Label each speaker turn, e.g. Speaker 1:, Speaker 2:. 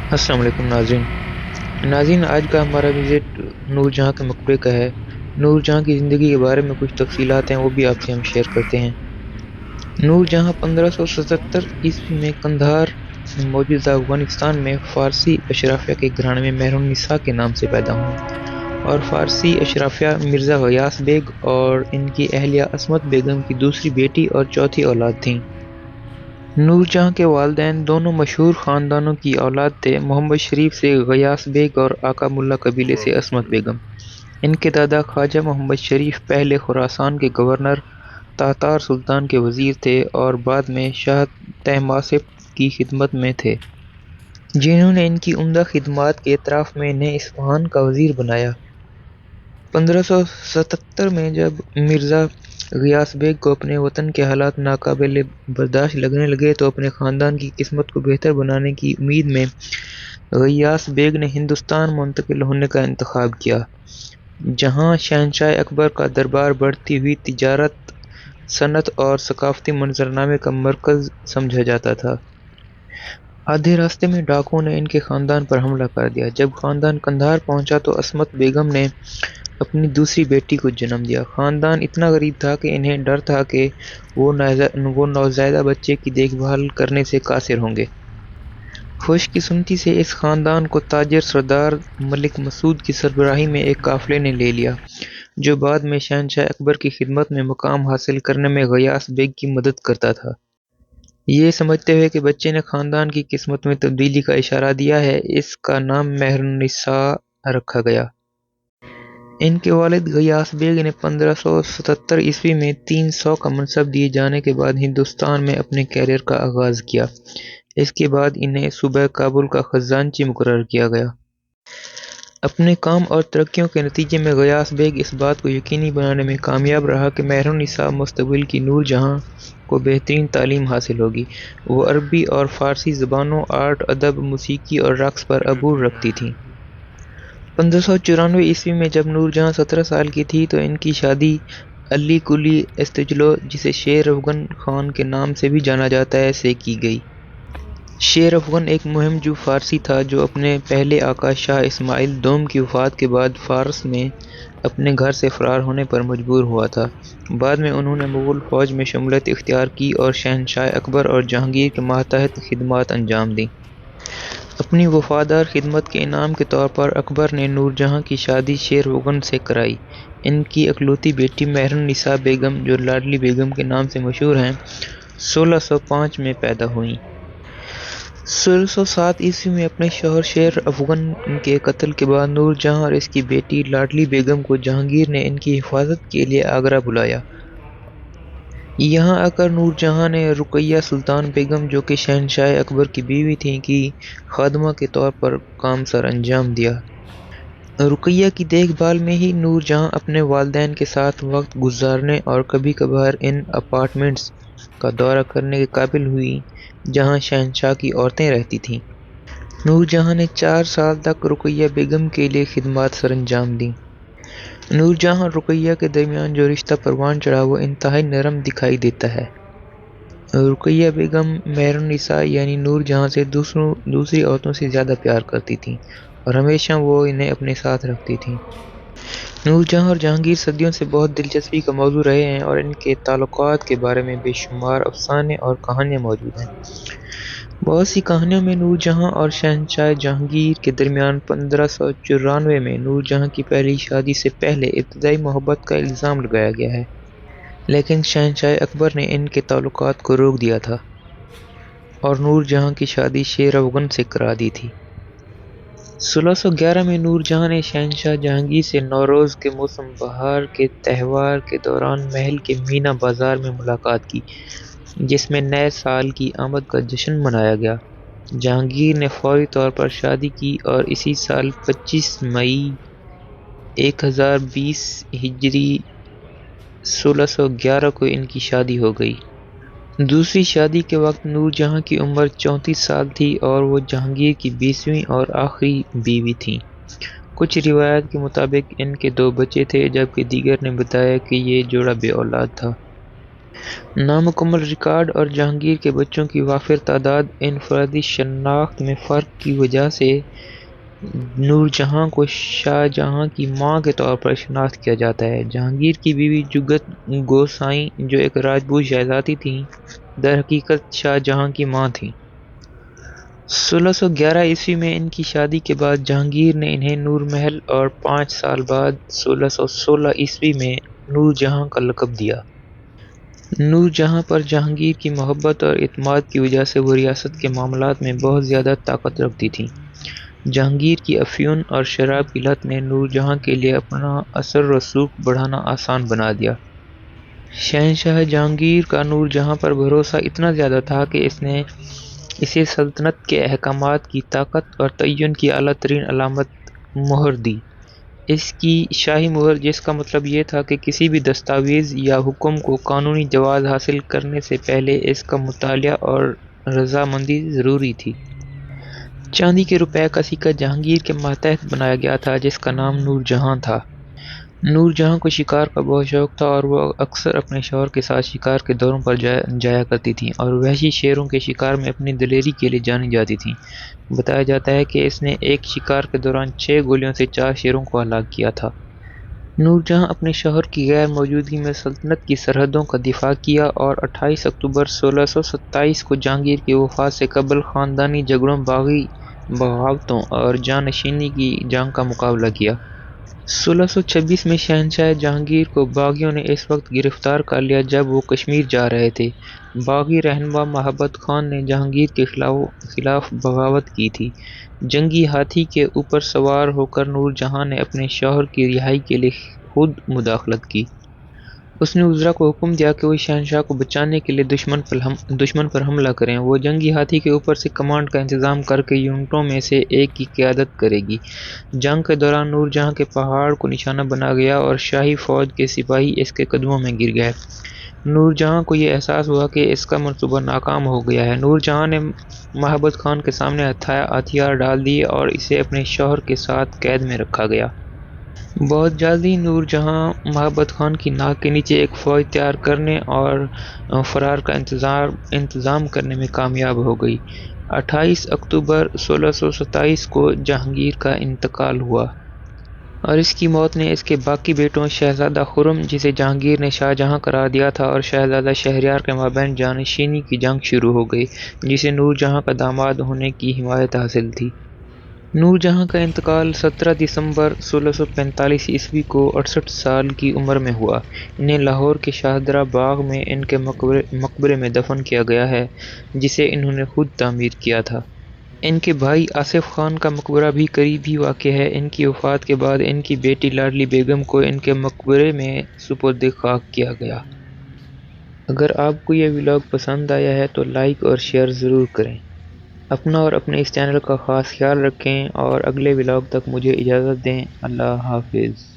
Speaker 1: السلام علیکم ناظرین آج کا ہمارا وزٹ نور جہاں کے مقبرے کا ہے۔ نور جہاں کی زندگی کے بارے میں کچھ تفصیلات ہیں، وہ بھی آپ سے ہم شیئر کرتے ہیں۔ نور جہاں 1577 میں قندھار موجودہ افغانستان میں فارسی اشرافیہ کے گھرانے میں مہر النساء کے نام سے پیدا ہوئیں، اور فارسی اشرافیہ مرزا غیاث بیگ اور ان کی اہلیہ عصمت بیگم کی دوسری بیٹی اور چوتھی اولاد تھیں۔ نور جہاں کے والدین دونوں مشہور خاندانوں کی اولاد تھے، محمد شریف سے غیاث بیگ اور آقا ملا قبیلے سے عصمت بیگم۔ ان کے دادا خواجہ محمد شریف پہلے خراسان کے گورنر، تاتار سلطان کے وزیر تھے اور بعد میں شاہ طہماسپ کی خدمت میں تھے، جنہوں نے ان کی عمدہ خدمات کے اعتراف میں انہیں اصفہان کا وزیر بنایا۔ 1577 میں جب مرزا غیاث بیگ کو اپنے وطن کے حالات ناقابل برداشت لگنے لگے تو اپنے خاندان کی قسمت کو بہتر بنانے کی امید میں غیاث بیگ نے ہندوستان منتقل ہونے کا انتخاب کیا، جہاں شہنشاہ اکبر کا دربار بڑھتی ہوئی تجارت، صنعت اور ثقافتی منظرنامے کا مرکز سمجھا جاتا تھا۔ آدھے راستے میں ڈاکوؤں نے ان کے خاندان پر حملہ کر دیا۔ جب خاندان قندھار پہنچا تو عصمت بیگم نے اپنی دوسری بیٹی کو جنم دیا۔ خاندان اتنا غریب تھا کہ انہیں ڈر تھا کہ وہ نوزائیدہ بچے کی دیکھ بھال کرنے سے قاصر ہوں گے۔ خوش قسمتی سے اس خاندان کو تاجر سردار ملک مسعود کی سربراہی میں ایک قافلے نے لے لیا، جو بعد میں شہنشاہ اکبر کی خدمت میں مقام حاصل کرنے میں غیاث بیگ کی مدد کرتا تھا۔ یہ سمجھتے ہوئے کہ بچے نے خاندان کی قسمت میں تبدیلی کا اشارہ دیا ہے، اس کا نام مہر النساء رکھا گیا۔ ان کے والد غیاث بیگ نے 1577 میں 300 کا منصب دیے جانے کے بعد ہندوستان میں اپنے کیریئر کا آغاز کیا۔ اس کے بعد انہیں صوبہ کابل کا خزانچی مقرر کیا گیا۔ اپنے کام اور ترقیوں کے نتیجے میں غیاث بیگ اس بات کو یقینی بنانے میں کامیاب رہا کہ مہر النساء مستقبل کی نور جہاں کو بہترین تعلیم حاصل ہوگی۔ وہ عربی اور فارسی زبانوں، آرٹ، ادب، موسیقی اور رقص پر عبور رکھتی تھیں۔ 1594 میں جب نور جہاں 17 سال کی تھی تو ان کی شادی علی قلی استجلو، جسے شیر افغن خان کے نام سے بھی جانا جاتا ہے، سے کی گئی۔ شیر افغن ایک مہم جو فارسی تھا جو اپنے پہلے آقا شاہ اسماعیل دوم کی وفات کے بعد فارس میں اپنے گھر سے فرار ہونے پر مجبور ہوا تھا۔ بعد میں انہوں نے مغل فوج میں شمولیت اختیار کی اور شہنشاہ اکبر اور جہانگیر کے ماتحت خدمات انجام دیں۔ اپنی وفادار خدمت کے انعام کے طور پر اکبر نے نور جہاں کی شادی شیر افغن سے کرائی۔ ان کی اکلوتی بیٹی مہر النساء بیگم، جو لاڈلی بیگم کے نام سے مشہور ہیں، 1605 میں پیدا ہوئیں۔ 1607 میں اپنے شوہر شیر افغن کے قتل کے بعد نور جہاں اور اس کی بیٹی لاڈلی بیگم کو جہانگیر نے ان کی حفاظت کے لیے آگرہ بلایا۔ یہاں آ کر نور جہاں نے رقیہ سلطان بیگم، جو کہ شہنشاہ اکبر کی بیوی تھیں، کی خادمہ کے طور پر کام سر انجام دیا۔ رقیہ کی دیکھ بھال میں ہی نور جہاں اپنے والدین کے ساتھ وقت گزارنے اور کبھی کبھار ان اپارٹمنٹس کا دورہ کرنے کے قابل ہوئی جہاں شہنشاہ کی عورتیں رہتی تھیں۔ نور جہاں نے 4 سال تک رقیہ بیگم کے لیے خدمات سر انجام دیں۔ نور جہاں اور رقیہ کے درمیان جو رشتہ پروان چڑھا وہ انتہائی نرم دکھائی دیتا ہے۔ رقیہ بیگم مہر النساء یعنی نور جہاں سے دوسری عورتوں سے زیادہ پیار کرتی تھیں اور ہمیشہ وہ انہیں اپنے ساتھ رکھتی تھیں۔ نور جہاں اور جہانگیر صدیوں سے بہت دلچسپی کا موضوع رہے ہیں اور ان کے تعلقات کے بارے میں بے شمار افسانے اور کہانیاں موجود ہیں۔ بہت سی کہانیوں میں نور جہاں اور شہنشاہ جہانگیر کے درمیان 1594 میں نور جہاں کی پہلی شادی سے پہلے ابتدائی محبت کا الزام لگایا گیا ہے، لیکن شہنشاہ اکبر نے ان کے تعلقات کو روک دیا تھا اور نور جہاں کی شادی شیر افغن سے کرا دی تھی۔ 1611 میں نور جہاں نے شہنشاہ جہانگیر سے نوروز کے موسم بہار کے تہوار کے دوران محل کے مینا بازار میں ملاقات کی، جس میں نئے سال کی آمد کا جشن منایا گیا۔ جہانگیر نے فوری طور پر شادی کی اور اسی سال 25 مئی 1020 ہجری 1611 کو ان کی شادی ہو گئی۔ دوسری شادی کے وقت نور جہاں کی عمر 34 سال تھی اور وہ جہانگیر کی 20ویں اور آخری بیوی تھیں۔ کچھ روایات کے مطابق ان کے 2 بچے تھے، جبکہ دیگر نے بتایا کہ یہ جوڑا بے اولاد تھا۔ نامکمل ریکارڈ اور جہانگیر کے بچوں کی وافر تعداد انفرادی شناخت میں فرق کی وجہ سے نور جہاں کو شاہ جہاں کی ماں کے طور پر شناخت کیا جاتا ہے۔ جہانگیر کی بیوی جگت گوسائیں جو ایک راجپوت شہزادی تھیں، در حقیقت شاہ جہاں کی ماں تھیں۔ 1611 میں ان کی شادی کے بعد جہانگیر نے انہیں نور محل اور 5 سال بعد 1616 میں نور جہاں کا لقب دیا۔ نور جہاں پر جہانگیر کی محبت اور اعتماد کی وجہ سے وہ ریاست کے معاملات میں بہت زیادہ طاقت رکھتی تھیں۔ جہانگیر کی افیون اور شراب کی لت نے نور جہاں کے لیے اپنا اثر و رسوخ بڑھانا آسان بنا دیا۔ شہنشاہ جہانگیر کا نور جہاں پر بھروسہ اتنا زیادہ تھا کہ اسے سلطنت کے احکامات کی طاقت اور تعین کی اعلیٰ ترین علامت مہر دی۔ اس کی شاہی مہر، جس کا مطلب یہ تھا کہ کسی بھی دستاویز یا حکم کو قانونی جواز حاصل کرنے سے پہلے اس کا مطالعہ اور رضامندی ضروری تھی۔ چاندی کے روپے کا سکہ جہانگیر کے ماتحت بنایا گیا تھا جس کا نام نور جہاں تھا۔ نور جہاں کو شکار کا بہت شوق تھا اور وہ اکثر اپنے شوہر کے ساتھ شکار کے دوروں پر جایا کرتی تھیں اور وحشی شیروں کے شکار میں اپنی دلیری کے لیے جانی جاتی تھیں۔ بتایا جاتا ہے کہ اس نے ایک شکار کے دوران 6 گولیوں سے 4 شیروں کو ہلاک کیا تھا۔ نور جہاں اپنے شوہر کی غیر موجودگی میں سلطنت کی سرحدوں کا دفاع کیا اور 28 اکتوبر 1627 کو جہانگیر کی وفات سے قبل خاندانی جھگڑوں، باغی بغاوتوں اور جانشینی کی جنگ کا مقابلہ کیا۔ 1626 میں شہنشاہ جہانگیر کو باغیوں نے اس وقت گرفتار کر لیا جب وہ کشمیر جا رہے تھے۔ باغی رہنما محبت خان نے جہانگیر کے خلاف بغاوت کی تھی۔ جنگی ہاتھی کے اوپر سوار ہو کر نور جہاں نے اپنے شوہر کی رہائی کے لیے خود مداخلت کی۔ اس نے وزراء کو حکم دیا کہ وہ شہنشاہ کو بچانے کے لیے دشمن پر حملہ کریں۔ وہ جنگی ہاتھی کے اوپر سے کمانڈ کا انتظام کر کے یونٹوں میں سے ایک کی قیادت کرے گی۔ جنگ کے دوران نور جہاں کے پہاڑ کو نشانہ بنا گیا اور شاہی فوج کے سپاہی اس کے قدموں میں گر گئے۔ نور جہاں کو یہ احساس ہوا کہ اس کا منصوبہ ناکام ہو گیا ہے۔ نور جہاں نے محبت خان کے سامنے ہتھیار ڈال دیے اور اسے اپنے شوہر کے ساتھ قید میں رکھا گیا۔ بہت جلد ہی نور جہاں محبت خان کی ناک کے نیچے ایک فوج تیار کرنے اور فرار کا انتظام کرنے میں کامیاب ہو گئی۔ 28 اکتوبر 1627 کو جہانگیر کا انتقال ہوا اور اس کی موت نے اس کے باقی بیٹوں شہزادہ خرم، جسے جہانگیر نے شاہ جہاں قرار دیا تھا، اور شہزادہ شہریار کے مابین جانشینی کی جنگ شروع ہو گئی جسے نور جہاں کا داماد ہونے کی حمایت حاصل تھی۔ نور جہاں کا انتقال 17 دسمبر 1645 کو 68 سال کی عمر میں ہوا۔ انہیں لاہور کے شاہدرہ باغ میں ان کے مقبرے میں دفن کیا گیا ہے جسے انہوں نے خود تعمیر کیا تھا۔ ان کے بھائی آصف خان کا مقبرہ بھی قریب ہی واقع ہے۔ ان کی وفات کے بعد ان کی بیٹی لاڈلی بیگم کو ان کے مقبرے میں سپرد خاک کیا گیا۔ اگر آپ کو یہ ولاگ پسند آیا ہے تو لائک اور شیئر ضرور کریں۔ اپنا اور اپنے اس چینل کا خاص خیال رکھیں اور اگلے ولاگ تک مجھے اجازت دیں۔ اللہ حافظ۔